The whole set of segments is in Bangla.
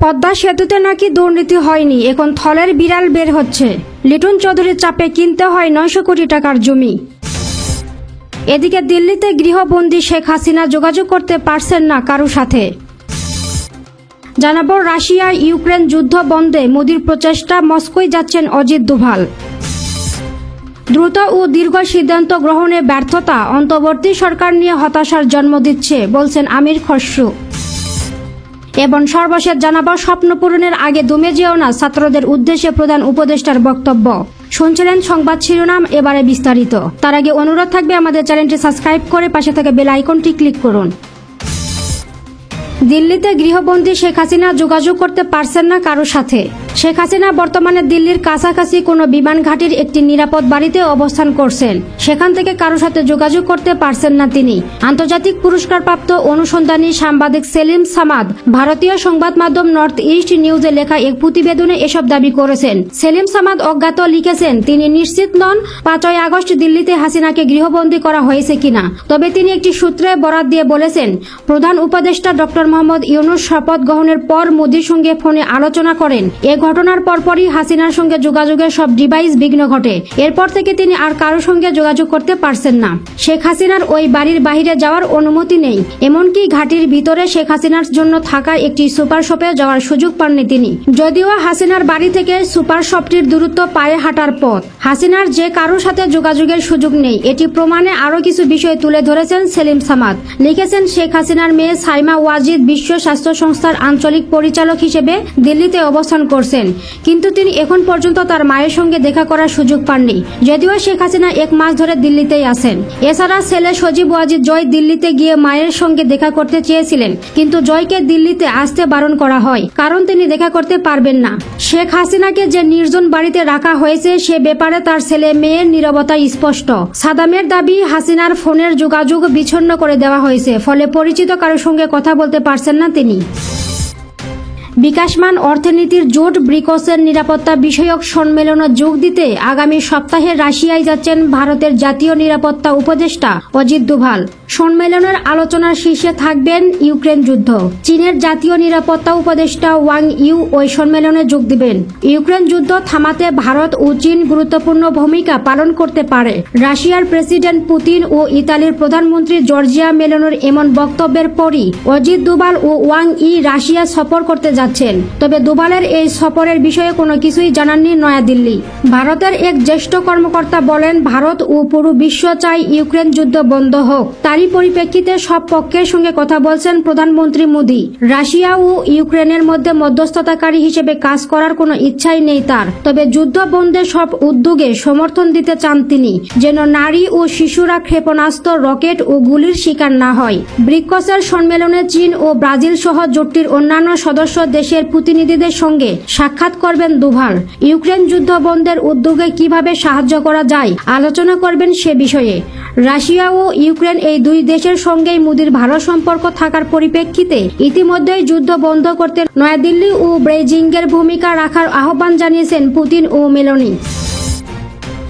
পদ্মা সেতুতে নাকি দুর্নীতি হয়নি, এখন থলের বিড়াল বের হচ্ছে। লিটন চৌধুরীর চাপে কিনতে হয় 900 কোটি টাকার জমি। এদিকে দিল্লিতে গৃহবন্দী শেখ হাসিনা যোগাযোগ করতে পারছেন না কারো সাথে। জানাবো রাশিয়া ইউক্রেন যুদ্ধ বন্ধে মোদির প্রচেষ্টা, মস্কোয় যাচ্ছেন অজিত দোভাল। দ্রুত ও দীর্ঘ সিদ্ধান্ত গ্রহণে ব্যর্থতা অন্তর্বর্তী সরকার নিয়ে হতাশার জন্ম দিচ্ছে বলছেন আমির খসরু। এবং সর্বশেষ জানাবো স্বপ্ন পূরণের আগে দমে যেও না, ছাত্রদের উদ্দেশ্যে প্রধান উপদেষ্টার বক্তব্য। শুনছিলেন সংবাদ শিরোনাম, এবারে বিস্তারিত। তার আগে অনুরোধ থাকবে আমাদের চ্যানেলটি সাবস্ক্রাইব করে পাশে থাকা বেল আইকনটি ক্লিক করুন। দিল্লিতে গৃহবন্দী শেখ হাসিনা যোগাযোগ করতে পারছেন না কারো সাথে। শেখ হাসিনা বর্তমানে দিল্লির কাছাকাছি কোনো বিমান ঘাঁটির একটি নিরাপদ বাড়িতে অবস্থান করছেন। সেখান থেকে কারো সাথে যোগাযোগ করতে পারছেন না তিনি। আন্তর্জাতিক পুরস্কারপ্রাপ্ত অনুসন্ধানী সাংবাদিক সেলিম সামাদ ভারতীয় সংবাদ মাধ্যম নর্থ ইস্ট নিউজে লেখা এক প্রতিবেদনে এসব দাবি করেছেন। সেলিম সামাদ অজ্ঞাত লিখেছেন, তিনি নিশ্চিত নন 5ই আগস্ট দিল্লিতে হাসিনাকে গৃহবন্দী করা হয়েছে কিনা। তবে তিনি একটি সূত্রে বরাত দিয়ে বলেছেন, প্রধান উপদেষ্টা ডক্টর মোহাম্মদ ইউনূস শপথ গ্রহণের পর মোদির সঙ্গে ফোনে আলোচনা করেন। এ ঘটনার পরপরই হাসিনার সঙ্গে যোগাযোগের সব ডিভাইস বিঘ্ন ঘটে। এরপর থেকে তিনি আর কারোর সঙ্গে যোগাযোগ করতে পারছেন না। শেখ হাসিনার ওই বাড়ির বাইরে যাওয়ার অনুমতি নেই, এমনকি ঘাটির ভিতরে শেখ হাসিনার জন্য থাকা একটি সুপার শপে যাওয়ার সুযোগ পাননি তিনি। যদিও হাসিনার বাড়ি থেকে সুপার শপটির দূরত্ব পায়ে হাঁটার পথ। হাসিনার যে কারোর সাথে যোগাযোগের সুযোগ নেই, এটি প্রমাণে আরও কিছু বিষয় তুলে ধরেছেন সেলিম সামাদ। লিখেছেন, শেখ হাসিনার মেয়ে সাইমা ওয়াজিদ বিশ্ব স্বাস্থ্য সংস্থার আঞ্চলিক পরিচালক হিসেবে দিল্লিতে অবস্থান করছেন, কিন্তু তিনি এখন পর্যন্ত তার মায়ের সঙ্গে দেখা করার সুযোগ পাননি। যদিও শেখ হাসিনা 1 মাস ধরে দিল্লিতেই আছেন। এছাড়া ছেলে সজীব ওয়াজিদ জয় দিল্লিতে গিয়ে মায়ের সঙ্গে দেখা করতে চেয়েছিলেন, কিন্তু জয়কে দিল্লিতে আসতে বারণ করা হয়, কারণ তিনি দেখা করতে পারবেন না। শেখ হাসিনাকে যে নির্জন বাড়িতে রাখা হয়েছে সে ব্যাপারে তার ছেলে মেয়ের নীরবতা স্পষ্ট। সাদামের দাবি, হাসিনার ফোনের যোগাযোগ বিচ্ছিন্ন করে দেওয়া হয়েছে, ফলে পরিচিত কারোর সঙ্গে কথা বলতে পারছেন না তিনি। বিকাশমান অর্থনীতির জোট ব্রিকসের নিরাপত্তা বিষয়ক সম্মেলনে যোগ দিতে আগামী সপ্তাহে রাশিয়ায় যাচ্ছেন ভারতের জাতীয় নিরাপত্তা উপদেষ্টা অজিত দোভাল। সম্মেলনের আলোচনার শীর্ষে থাকবেন ইউক্রেন যুদ্ধ। চীনের জাতীয় নিরাপত্তা উপদেষ্টা ওয়াং ইউ ওই সম্মেলনে যোগ দিবেন। ইউক্রেন যুদ্ধ থামাতে ভারত ও চীন গুরুত্বপূর্ণ ভূমিকা পালন করতে পারে। রাশিয়ার প্রেসিডেন্ট পুতিন ও ইতালির প্রধানমন্ত্রী জর্জিয়া মেলোনির এমন বক্তব্যের পরই অজিত দোভাল ও ওয়াং ই রাশিয়া সফর করতে যাচ্ছেন। তবে দোভালের এই সফরের বিষয়ে কোনো কিছুই জানাননি নয়াদিল্লি। ভারতের এক জ্যেষ্ঠ কর্মকর্তা বলেন, ভারত ও পুরো বিশ্ব চায় ইউক্রেন যুদ্ধ বন্ধ হোক। তারই পরিপ্রেক্ষিতে সব পক্ষের সঙ্গে কথা বলছেন প্রধানমন্ত্রী মোদি। রাশিয়া ও ইউক্রেনের মধ্যে মধ্যস্থতাকারী হিসেবে কাজ করার কোনো ইচ্ছাই নেই তার। তবে যুদ্ধ বন্ধের সব উদ্যোগে সমর্থন দিতে চান তিনি, যেন নারী ও শিশুরা ক্ষেপণাস্ত্র, রকেট ও গুলির শিকার না হয়। ব্রিকসের সম্মেলনে চীন ও ব্রাজিল সহ জোটটির অন্যান্য সদস্য দেশের প্রতিনিধিদের সঙ্গে সাক্ষাৎ করবেন দোভাল। ইউক্রেন যুদ্ধ বন্ধের উদ্যোগে কিভাবে সাহায্য করা যায় আলোচনা করবেন সে বিষয়ে। রাশিয়া ও ইউক্রেন এই দুই দেশের সঙ্গেই মোদির ভালো সম্পর্ক থাকার পরিপ্রেক্ষিতে ইতিমধ্যেই যুদ্ধ বন্ধ করতে নয়াদিল্লি ও বেইজিংয়ের ভূমিকা রাখার আহ্বান জানিয়েছেন পুতিন ও মেলোনি।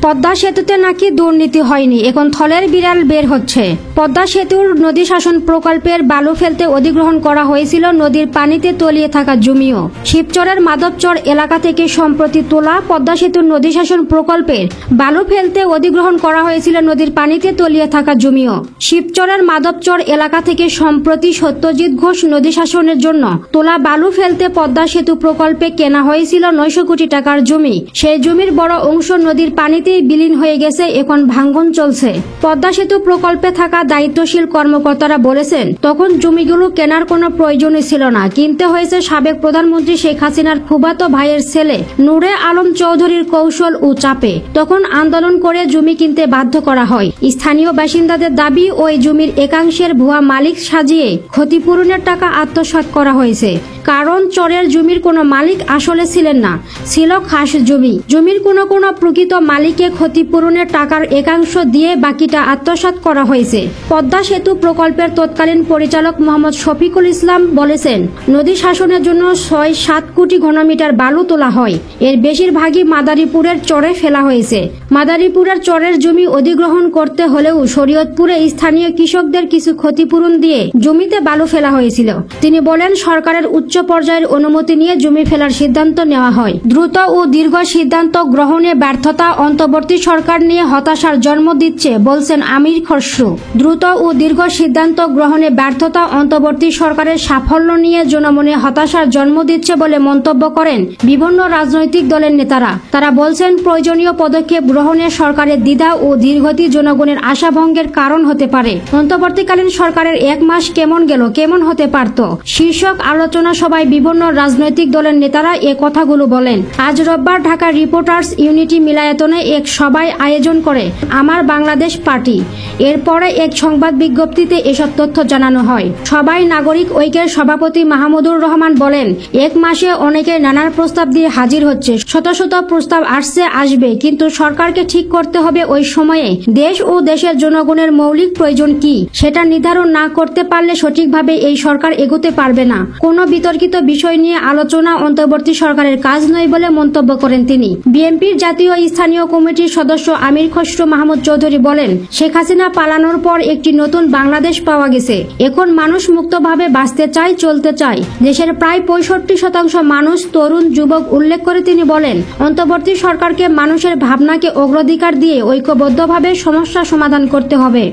পদ্মা সেতুতে নাকি দুর্নীতি হয়নি, এখন থলের বিড়াল বের হচ্ছে। পদ্মা সেতুর নদী শাসন প্রকল্পের বালু ফেলতে অধিগ্রহণ করা হয়েছিল নদীর পানিতে তলিয়ে থাকা জমিও। শিবচরের মাধবচর এলাকা থেকে সম্প্রতি তোলা পদ্মা সেতুর নদী শাসন প্রকল্পের বালু ফেলতে অধিগ্রহণ করা হয়েছিল নদীর পানিতে তলিয়ে থাকা জমিও। শিবচরের মাধবচর এলাকা থেকে সম্প্রতি সত্যজিৎ ঘোষ নদী শাসনের জন্য তোলা বালু ফেলতে পদ্মা সেতু প্রকল্পে কেনা হয়েছিল 900 কোটি টাকার জমি। সেই জমির বড় অংশ নদীর পানিতে বিলীন হয়ে গেছে, এখন ভাঙন চলছে। পদ্মা সেতু প্রকল্পে থাকা দায়িত্বশীল কর্মকর্তারা বলেছেন, তখন জমিগুলো কেনার কোনো প্রয়োজনই ছিল না, কিনতে হয়েছে সাবেক প্রধানমন্ত্রী শেখ হাসিনার ফুফাতো ভাইয়ের ছেলে নূরে আলম চৌধুরীর কৌশল ও চাপে। তখন আন্দোলন করে জমি কিনতে বাধ্য করা হয়। স্থানীয় বাসিন্দাদের দাবি, ওই জমির একাংশের ভুয়া মালিক সাজিয়ে ক্ষতিপূরণের টাকা আত্মসাৎ করা হয়েছে। কারণ চরের জমির কোনো মালিক আসলে ছিলেন না, ছিল খাস জমি। জমির কোনো প্রকৃত মালিককে ক্ষতিপূরণের টাকার একাংশ দিয়ে বাকিটা আত্মসাৎ করা হয়েছে। পদ্মা সেতু প্রকল্পের তৎকালীন পরিচালক মোহাম্মদ শফিকুল ইসলাম বলেছেন, নদী শাসনের জন্য 6-7 কোটি ঘনমিটার বালু তোলা হয়। এর বেশিরভাগই মাদারীপুরের চরে ফেলা হয়েছে। মাদারীপুরের চরের জমি অধিগ্রহণ করতে হলেও শরীয়তপুরে স্থানীয় কৃষকদের কিছু ক্ষতিপূরণ দিয়ে জমিতে বালু ফেলা হয়েছিল। তিনি বলেন, সরকারের উচ্চ পর্যায়ের অনুমতি নিয়ে জমি ফেলার সিদ্ধান্ত নেওয়া হয়। দ্রুত ও দীর্ঘ সিদ্ধান্ত গ্রহণে ব্যর্থতা অন্তর্বর্তী সরকার নিয়ে হতাশার জন্ম দিচ্ছে বলছেন আমির খসরু। দ্রুত ও দীর্ঘ সিদ্ধান্ত গ্রহণে ব্যর্থতা অন্তর্বর্তী সরকারের সাফল্য নিয়ে জনমনে হতাশার জন্ম দিচ্ছে বলে মন্তব্য করেন বিভিন্ন রাজনৈতিক দলের নেতারা। তারা বলছেন, প্রয়োজনীয় পদক্ষেপ গ্রহণে সরকারের দ্বিধা ও ধীরগতি জনগণের আশাভঙ্গের কারণ হতে পারে। অন্তর্বর্তীকালীন সরকারের 1 মাস কেমন গেল, কেমন হতে পারত শীর্ষক আলোচনা সভায় বিভিন্ন রাজনৈতিক দলের নেতারা এ কথাগুলো বলেন। আজ রোববার ঢাকা রিপোর্টার্স ইউনিটি মিলায়তনে এক সভায় আয়োজন করে আমার বাংলাদেশ পার্টি। এরপরে এক সংবাদ বিজ্ঞপ্তিতে এসব তথ্য জানানো হয়। সবাই নাগরিক ঐক্যের সভাপতি মাহমুদুর রহমান বলেন, 1 মাসে অনেকে নানান প্রস্তাব দিয়ে হাজির হচ্ছে, শত শত প্রস্তাব আসবে, কিন্তু সরকারকে ঠিক করতে হবে ওই সময়ে দেশ ও দেশের জনগণের মৌলিক প্রয়োজন কি সেটা নির্ধারণ না করতে পারলে সঠিকভাবে এই সরকার এগোতে পারবে না। কোনো বিতর্কিত বিষয় নিয়ে আলোচনা অন্তর্বর্তী সরকারের কাজ নয় বলে মন্তব্য করেন তিনি। বিএনপির জাতীয় স্থানীয় কমিটির সদস্য আমির খসরু মাহমুদ চৌধুরী বলেন, শেখ হাসিনা পালানোর পর একটি নতুন বাংলাদেশ পাওয়া গেছে। এখন মানুষ মুক্তভাবে বাঁচতে চায়, চলতে চায়। দেশের প্রায় 65% মানুষ তরুণ, যুবক উল্লেখ করে তিনি বলেন, অন্তর্বর্তী সরকারকে মানুষের ভাবনাকে অগ্রাধিকার দিয়ে ঐক্যবদ্ধভাবে সমস্যা সমাধান করতে হবে।